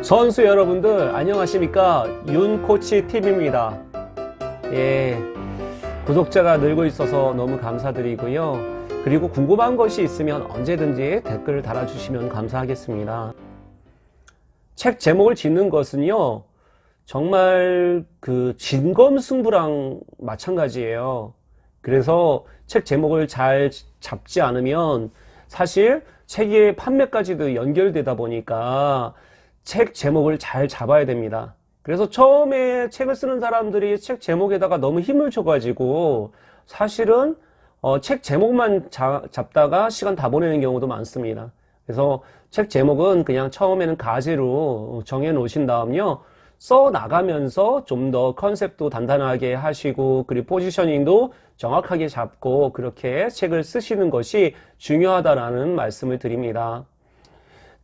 선수 여러분들 안녕하십니까? 윤코치 TV입니다. 구독자가 늘고 있어서 너무 감사드리고요. 그리고 궁금한 것이 있으면 언제든지 댓글을 달아주시면 감사하겠습니다. 책 제목을 짓는 것은요, 정말 그 진검승부랑 마찬가지예요. 그래서 책 제목을 잘 잡지 않으면 사실 책의 판매까지도 연결되다 보니까 책 제목을 잘 잡아야 됩니다. 그래서 처음에 책을 쓰는 사람들이 책 제목에다가 너무 힘을 줘가지고 사실은 책 제목만 잡다가 시간 다 보내는 경우도 많습니다. 그래서 책 제목은 그냥 처음에는 가지로 정해 놓으신 다음요, 써 나가면서 좀 더 컨셉도 단단하게 하시고, 그리고 포지셔닝도 정확하게 잡고, 그렇게 책을 쓰시는 것이 중요하다라는 말씀을 드립니다.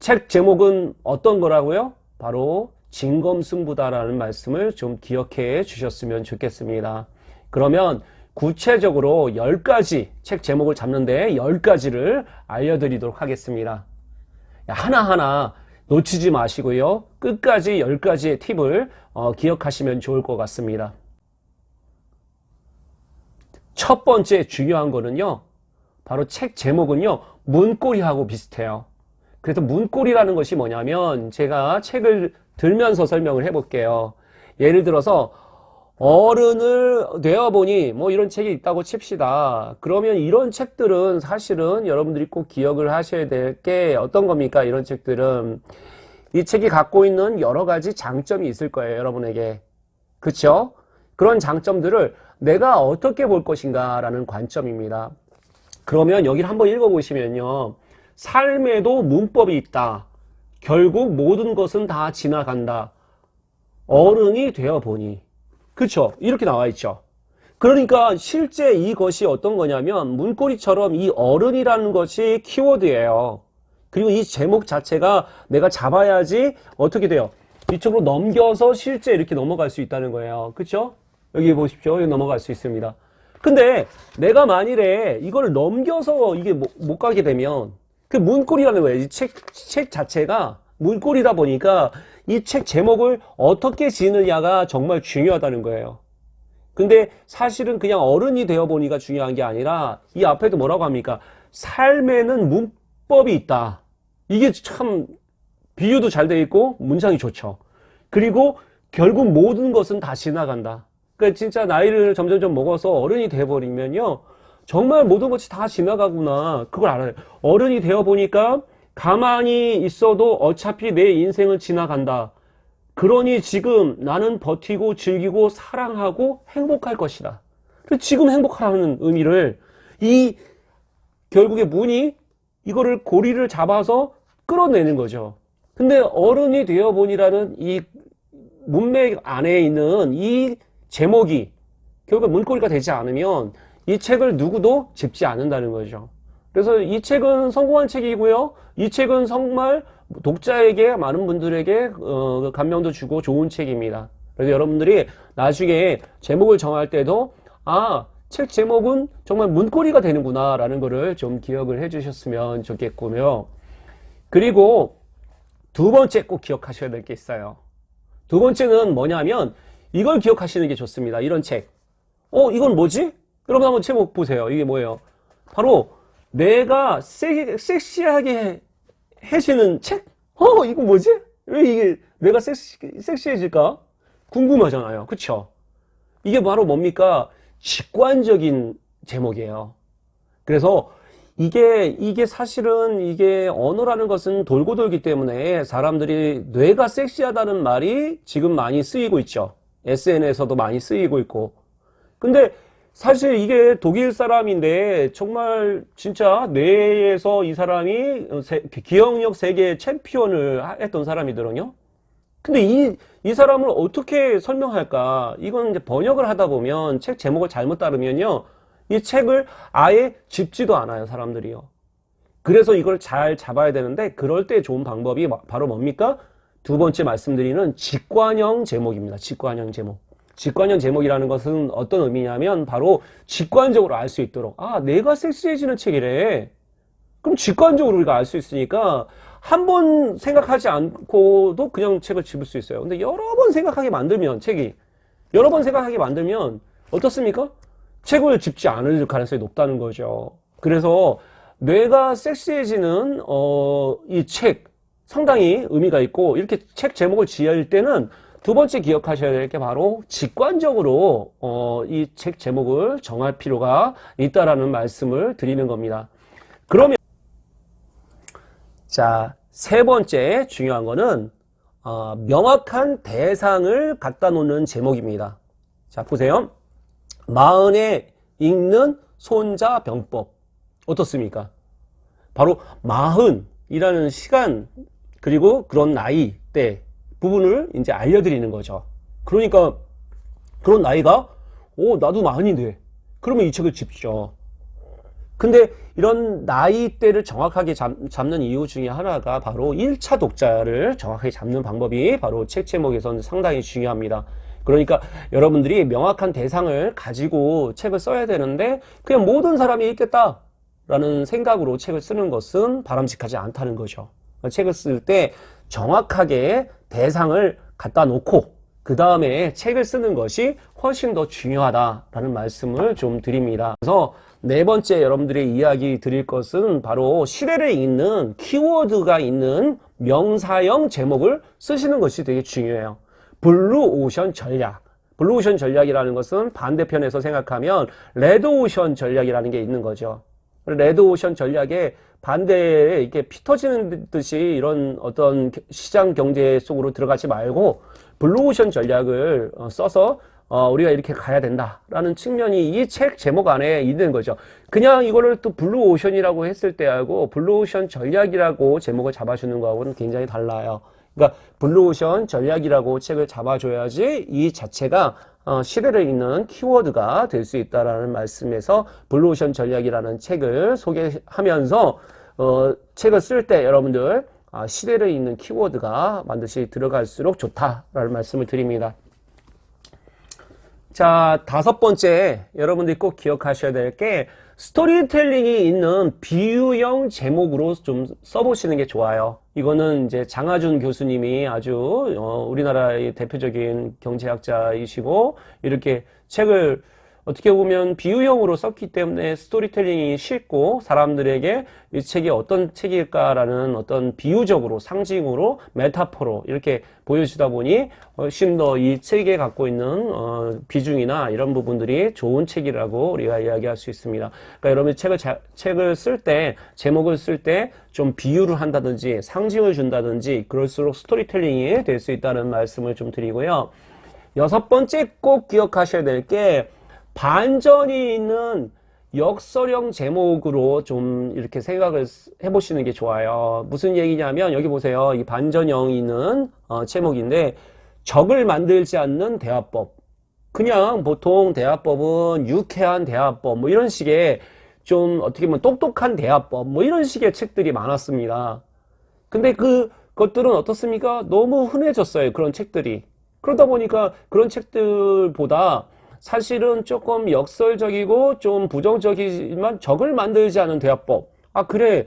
책 제목은 어떤 거라고요? 바로 진검승부다라는 말씀을 좀 기억해 주셨으면 좋겠습니다. 그러면 구체적으로 10가지 책 제목을 잡는데 10가지를 알려드리도록 하겠습니다. 하나하나 놓치지 마시고요. 끝까지 10가지의 팁을 기억하시면 좋을 것 같습니다. 첫 번째 중요한 거는요, 바로 책 제목은요, 문고리하고 비슷해요. 그래서 문고리라는 것이 뭐냐면, 제가 책을 들면서 설명을 해볼게요. 예를 들어서 어른을 되어보니 뭐 이런 책이 있다고 칩시다. 그러면 이런 책들은 사실은 여러분들이 꼭 기억을 하셔야 될 게 어떤 겁니까? 이런 책들은 이 책이 갖고 있는 여러 가지 장점이 있을 거예요, 여러분에게. 그쵸? 그런 장점들을 내가 어떻게 볼 것인가 라는 관점입니다. 그러면 여기를 한번 읽어보시면요, 삶에도 문법이 있다. 결국 모든 것은 다 지나간다. 어른이 되어보니. 그쵸? 이렇게 나와 있죠. 그러니까 실제 이것이 어떤 거냐면, 문고리처럼 이 어른이라는 것이 키워드예요. 그리고 이 제목 자체가 내가 잡아야지 어떻게 돼요? 이쪽으로 넘겨서 실제 이렇게 넘어갈 수 있다는 거예요. 그쵸? 여기 보십시오. 여기 넘어갈 수 있습니다. 근데 내가 만일에 이걸 넘겨서 이게 못 가게 되면, 그 문고리라는 거예요. 이 책 자체가 문고리다 보니까 이 책 제목을 어떻게 지느냐가 정말 중요하다는 거예요. 근데 사실은 그냥 어른이 되어 보니까 중요한 게 아니라, 이 앞에도 뭐라고 합니까? 삶에는 문법이 있다. 이게 참 비유도 잘 돼 있고 문장이 좋죠. 그리고 결국 모든 것은 다 지나간다. 그러니까 진짜 나이를 점점 먹어서 어른이 돼 버리면요, 정말 모든 것이 다 지나가구나, 그걸 알아요. 어른이 되어 보니까 가만히 있어도 어차피 내 인생은 지나간다. 그러니 지금 나는 버티고 즐기고 사랑하고 행복할 것이다. 지금 행복하라는 의미를, 이 결국에 문이 이거를 고리를 잡아서 끌어내는 거죠. 근데 어른이 되어보니라는 이 문맥 안에 있는 이 제목이 결국 문고리가 되지 않으면 이 책을 누구도 집지 않는다는 거죠. 그래서 이 책은 성공한 책이고요. 이 책은 정말 독자에게, 많은 분들에게 감명도 주고 좋은 책입니다. 그래서 여러분들이 나중에 제목을 정할 때도 책 제목은 정말 문고리가 되는구나 라는 거를 좀 기억을 해 주셨으면 좋겠고요. 그리고 두 번째 꼭 기억하셔야 될 게 있어요. 두 번째는 뭐냐면, 이걸 기억하시는 게 좋습니다. 이런 책. 이건 뭐지? 여러분 한번 제목 보세요. 이게 뭐예요? 바로 내가 섹시하게 해주는 책? 이거 뭐지? 왜 이게 내가 섹시해질까? 궁금하잖아요. 그쵸? 이게 바로 뭡니까? 직관적인 제목이에요. 그래서 이게 사실은 이게 언어라는 것은 돌고 돌기 때문에 사람들이 뇌가 섹시하다는 말이 지금 많이 쓰이고 있죠. SNS에서도 많이 쓰이고 있고. 근데 사실 이게 독일 사람인데 정말 진짜 뇌에서 이 사람이 기억력 세계 챔피언을 했던 사람이거든요. 근데 이 사람을 어떻게 설명할까? 이건 이제 번역을 하다 보면 책 제목을 잘못 따르면요, 이 책을 아예 집지도 않아요, 사람들이요. 그래서 이걸 잘 잡아야 되는데, 그럴 때 좋은 방법이 바로 뭡니까? 두 번째 말씀드리는 직관형 제목입니다. 직관형 제목. 직관형 제목이라는 것은 어떤 의미냐면, 바로 직관적으로 알 수 있도록, 내가 섹시해지는 책이래. 그럼 직관적으로 우리가 알 수 있으니까, 한 번 생각하지 않고도 그냥 책을 집을 수 있어요. 근데 여러 번 생각하게 만들면, 책이 여러 번 생각하게 만들면 어떻습니까? 책을 집지 않을 가능성이 높다는 거죠. 그래서 뇌가 섹시해지는 이 책 상당히 의미가 있고, 이렇게 책 제목을 지을 때는 두 번째 기억하셔야 될 게 바로 직관적으로 이 책 제목을 정할 필요가 있다라는 말씀을 드리는 겁니다. 그러면 자, 세 번째 중요한 거는 명확한 대상을 갖다 놓는 제목입니다. 자, 보세요. 마흔에 읽는 손자병법. 어떻습니까? 바로 마흔이라는 시간, 그리고 그런 나이 때 부분을 이제 알려드리는 거죠. 그러니까 그런 나이가 나도 마흔인데 그러면 이 책을 집죠. 근데 이런 나이대를 정확하게 잡는 이유 중에 하나가 바로 1차 독자를 정확하게 잡는 방법이 바로 책 제목에서는 상당히 중요합니다. 그러니까 여러분들이 명확한 대상을 가지고 책을 써야 되는데 그냥 모든 사람이 읽겠다라는 생각으로 책을 쓰는 것은 바람직하지 않다는 거죠. 책을 쓸 때 정확하게 대상을 갖다 놓고 그 다음에 책을 쓰는 것이 훨씬 더 중요하다라는 말씀을 좀 드립니다. 그래서 네 번째 여러분들의 이야기 드릴 것은 바로 시대를 잇는 키워드가 있는 명사형 제목을 쓰시는 것이 되게 중요해요. 블루오션 전략. 블루오션 전략이라는 것은 반대편에서 생각하면 레드오션 전략이라는 게 있는 거죠. 레드오션 전략에 반대에 이렇게 피 터지는 듯이 이런 어떤 시장 경제 속으로 들어가지 말고 블루오션 전략을 써서 우리가 이렇게 가야 된다라는 측면이 이 책 제목 안에 있는 거죠. 그냥 이거를 또 블루오션이라고 했을 때하고 블루오션 전략이라고 제목을 잡아주는 거하고는 굉장히 달라요. 그러니까 블루오션 전략이라고 책을 잡아줘야지 이 자체가 시대를 잇는 키워드가 될 수 있다라는 말씀에서 블루오션 전략이라는 책을 소개하면서 책을 쓸 때 여러분들 시대를 잇는 키워드가 반드시 들어갈수록 좋다라는 말씀을 드립니다. 자, 다섯 번째 여러분들이 꼭 기억하셔야 될 게 스토리텔링이 있는 비유형 제목으로 좀 써보시는 게 좋아요. 이거는 이제 장하준 교수님이 아주 우리나라의 대표적인 경제학자이시고 이렇게 책을 어떻게 보면 비유형으로 썼기 때문에 스토리텔링이 쉽고 사람들에게 이 책이 어떤 책일까라는 어떤 비유적으로 상징으로 메타포로 이렇게 보여주다 보니 훨씬 더 이 책에 갖고 있는 비중이나 이런 부분들이 좋은 책이라고 우리가 이야기할 수 있습니다. 그러니까 여러분이 책을 쓸 때 제목을 쓸 때 좀 비유를 한다든지 상징을 준다든지 그럴수록 스토리텔링이 될 수 있다는 말씀을 좀 드리고요. 여섯 번째 꼭 기억하셔야 될 게 반전이 있는 역설형 제목으로 좀 이렇게 생각을 해보시는 게 좋아요. 무슨 얘기냐면 여기 보세요. 이 반전형이 있는 제목인데 적을 만들지 않는 대화법. 그냥 보통 대화법은 유쾌한 대화법 뭐 이런 식의 좀 어떻게 보면 똑똑한 대화법 뭐 이런 식의 책들이 많았습니다. 근데 그것들은 어떻습니까? 너무 흔해졌어요. 그런 책들이. 그러다 보니까 그런 책들보다 사실은 조금 역설적이고 좀 부정적이지만 적을 만들지 않은 대화법. 그래.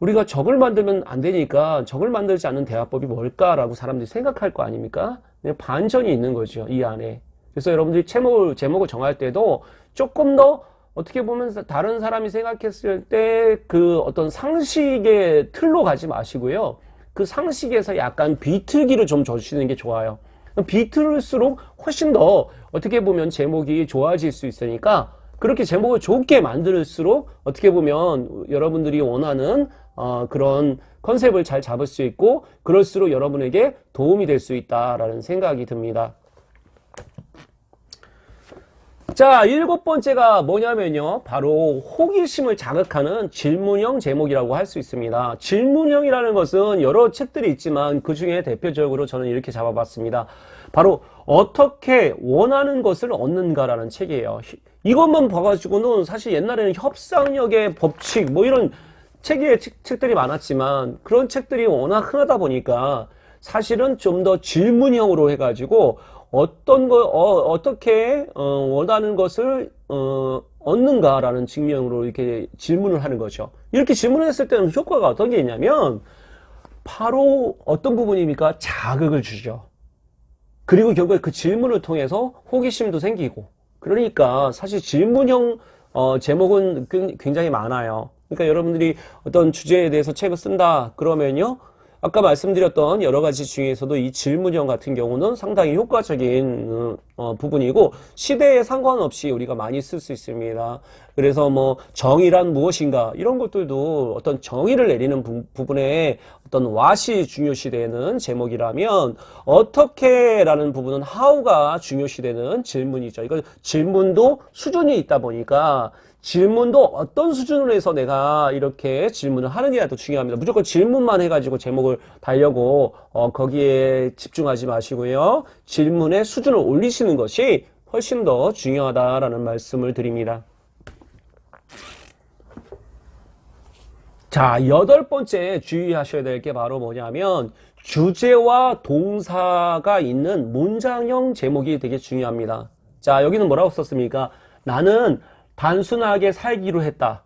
우리가 적을 만들면 안 되니까 적을 만들지 않는 대화법이 뭘까라고 사람들이 생각할 거 아닙니까? 반전이 있는 거죠. 이 안에. 그래서 여러분들이 제목을 정할 때도 조금 더 어떻게 보면 다른 사람이 생각했을 때 그 어떤 상식의 틀로 가지 마시고요. 그 상식에서 약간 비틀기를 좀 줘주시는 게 좋아요. 비틀수록 훨씬 더 어떻게 보면 제목이 좋아질 수 있으니까 그렇게 제목을 좋게 만들수록 어떻게 보면 여러분들이 원하는 그런 컨셉을 잘 잡을 수 있고 그럴수록 여러분에게 도움이 될 수 있다라는 생각이 듭니다. 자, 일곱 번째가 뭐냐면요. 바로 호기심을 자극하는 질문형 제목이라고 할 수 있습니다. 질문형이라는 것은 여러 책들이 있지만 그 중에 대표적으로 저는 이렇게 잡아봤습니다. 바로 어떻게 원하는 것을 얻는가라는 책이에요. 이것만 봐가지고는 사실 옛날에는 협상력의 법칙 뭐 이런 책들이 많았지만 그런 책들이 워낙 흔하다 보니까 사실은 좀 더 질문형으로 해가지고 어떻게 원하는 것을 얻는가라는 측면으로 이렇게 질문을 하는 거죠. 이렇게 질문을 했을 때는 효과가 어떤 게 있냐면 바로 어떤 부분입니까? 자극을 주죠. 그리고 결국에 그 질문을 통해서 호기심도 생기고. 그러니까 사실 질문형 제목은 굉장히 많아요. 그러니까 여러분들이 어떤 주제에 대해서 책을 쓴다 그러면요, 아까 말씀드렸던 여러 가지 중에서도 이 질문형 같은 경우는 상당히 효과적인 부분이고, 시대에 상관없이 우리가 많이 쓸 수 있습니다. 그래서 뭐 정의란 무엇인가 이런 것들도 어떤 정의를 내리는 부분에 어떤 what이 중요시되는 제목이라면, 어떻게라는 부분은 how가 중요시되는 질문이죠. 이거 질문도 수준이 있다 보니까 질문도 어떤 수준으로 해서 내가 이렇게 질문을 하느냐도 중요합니다. 무조건 질문만 해가지고 제목을 달려고 거기에 집중하지 마시고요. 질문의 수준을 올리시는 것이 훨씬 더 중요하다라는 말씀을 드립니다. 자, 8번째 주의하셔야 될 게 바로 뭐냐면, 주제와 동사가 있는 문장형 제목이 되게 중요합니다. 자, 여기는 뭐라고 썼습니까? 나는 단순하게 살기로 했다.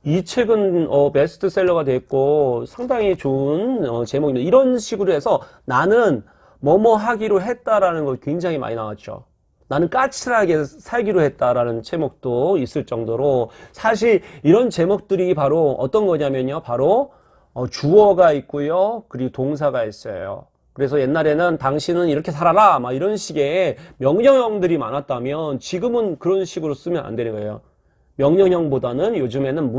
이 책은 베스트셀러가 됐고 상당히 좋은 제목입니다. 이런 식으로 해서 나는 뭐뭐 하기로 했다라는 거 굉장히 많이 나왔죠. 나는 까칠하게 살기로 했다라는 제목도 있을 정도로, 사실 이런 제목들이 바로 어떤 거냐면요, 바로 주어가 있고요, 그리고 동사가 있어요. 그래서 옛날에는 당신은 이렇게 살아라 막 이런 식의 명령형들이 많았다면, 지금은 그런 식으로 쓰면 안 되는 거예요. 명령형보다는 요즘에는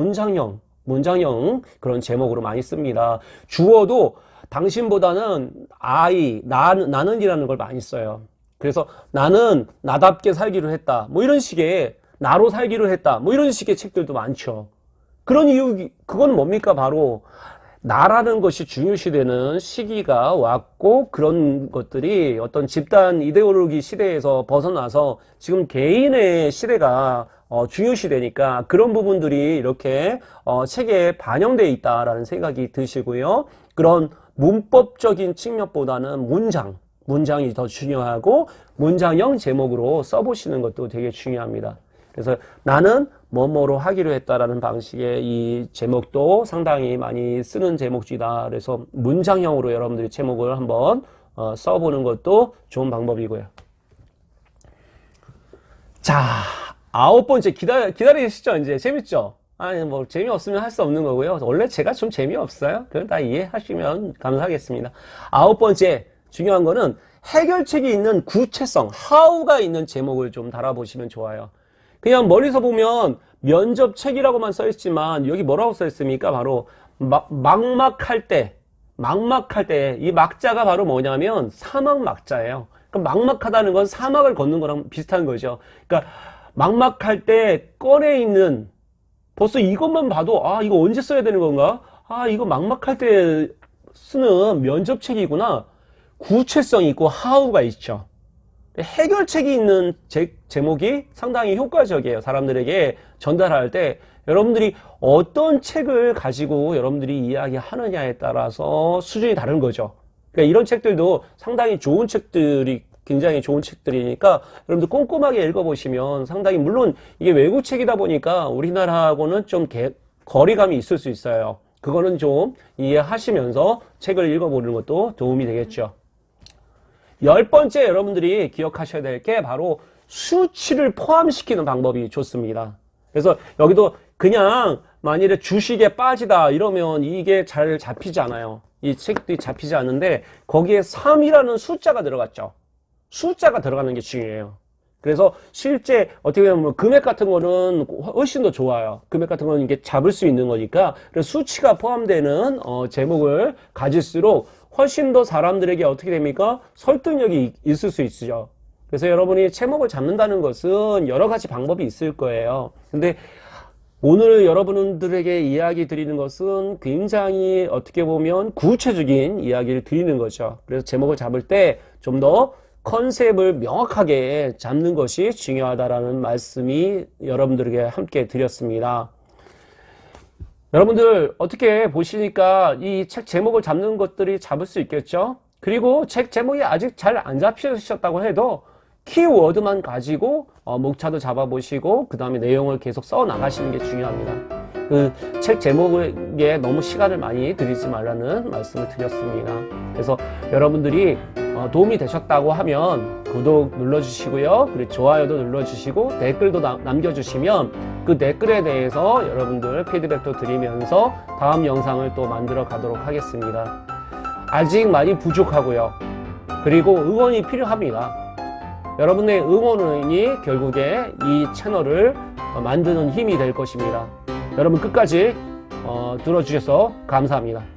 문장형 그런 제목으로 많이 씁니다. 주어도 당신보다는 나는이라는 걸 많이 써요. 그래서 나는 나답게 살기로 했다, 뭐 이런 식의, 나로 살기로 했다, 뭐 이런 식의 책들도 많죠. 그런 이유, 그건 뭡니까? 바로 나라는 것이 중요시되는 시기가 왔고, 그런 것들이 어떤 집단 이데올로기 시대에서 벗어나서 지금 개인의 시대가 중요시되니까 그런 부분들이 이렇게 책에 반영되어 있다라는 생각이 드시고요. 그런 문법적인 측면보다는 문장이 더 중요하고 문장형 제목으로 써보시는 것도 되게 중요합니다. 그래서 나는 뭐뭐로 하기로 했다라는 방식의 이 제목도 상당히 많이 쓰는 제목이다. 그래서 문장형으로 여러분들이 제목을 한번 써보는 것도 좋은 방법이고요. 자, 9번째 기다리시죠? 이제 재밌죠? 아니 뭐 재미없으면 할 수 없는 거고요. 원래 제가 좀 재미없어요. 그건 다 이해하시면 감사하겠습니다. 9번째 중요한 거는 해결책이 있는 구체성, how가 있는 제목을 좀 달아보시면 좋아요. 그냥 멀리서 보면 면접책이라고만 써있지만 여기 뭐라고 써있습니까? 바로 막막할 때 이 막자가 바로 뭐냐면 사막 막자예요. 그러니까 막막하다는 건 사막을 걷는 거랑 비슷한 거죠. 그러니까 막막할 때 꺼내 있는, 벌써 이것만 봐도 이거 언제 써야 되는 건가? 이거 막막할 때 쓰는 면접책이구나. 구체성이 있고 how가 있죠. 해결책이 있는 제목이 상당히 효과적이에요. 사람들에게 전달할 때 여러분들이 어떤 책을 가지고 여러분들이 이야기하느냐에 따라서 수준이 다른 거죠. 그러니까 이런 책들도 상당히 좋은 책들이, 굉장히 좋은 책들이니까 여러분들 꼼꼼하게 읽어보시면 상당히, 물론 이게 외국 책이다 보니까 우리나라하고는 좀 거리감이 있을 수 있어요. 그거는 좀 이해하시면서 책을 읽어보는 것도 도움이 되겠죠. 10번째 여러분들이 기억하셔야 될 게 바로 수치를 포함시키는 방법이 좋습니다. 그래서 여기도 그냥 만일에 주식에 빠지다 이러면 이게 잘 잡히지 않아요. 이 책들이 잡히지 않는데 거기에 3이라는 숫자가 들어갔죠. 숫자가 들어가는 게 중요해요. 그래서 실제 어떻게 보면 금액 같은 거는 훨씬 더 좋아요. 금액 같은 거는 이게 잡을 수 있는 거니까. 그래서 수치가 포함되는 제목을 가질수록 훨씬 더 사람들에게 어떻게 됩니까? 설득력이 있을 수 있죠. 그래서 여러분이 제목을 잡는다는 것은 여러 가지 방법이 있을 거예요. 근데 오늘 여러분들에게 이야기 드리는 것은 굉장히 어떻게 보면 구체적인 이야기를 드리는 거죠. 그래서 제목을 잡을 때 좀 더 컨셉을 명확하게 잡는 것이 중요하다라는 말씀이 여러분들에게 함께 드렸습니다. 여러분들 어떻게 보시니까 이 책 제목을 잡는 것들이 잡을 수 있겠죠? 그리고 책 제목이 아직 잘 안 잡히셨다고 해도 키워드만 가지고 목차도 잡아보시고 그 다음에 내용을 계속 써 나가시는 게 중요합니다. 그 책 제목에 너무 시간을 많이 들이지 말라는 말씀을 드렸습니다. 그래서 여러분들이 도움이 되셨다고 하면 구독 눌러주시고요. 그리고 좋아요도 눌러주시고 댓글도 남겨주시면 그 댓글에 대해서 여러분들 피드백도 드리면서 다음 영상을 또 만들어 가도록 하겠습니다. 아직 많이 부족하고요. 그리고 응원이 필요합니다. 여러분의 응원이 결국에 이 채널을 만드는 힘이 될 것입니다. 여러분 끝까지 들어주셔서 감사합니다.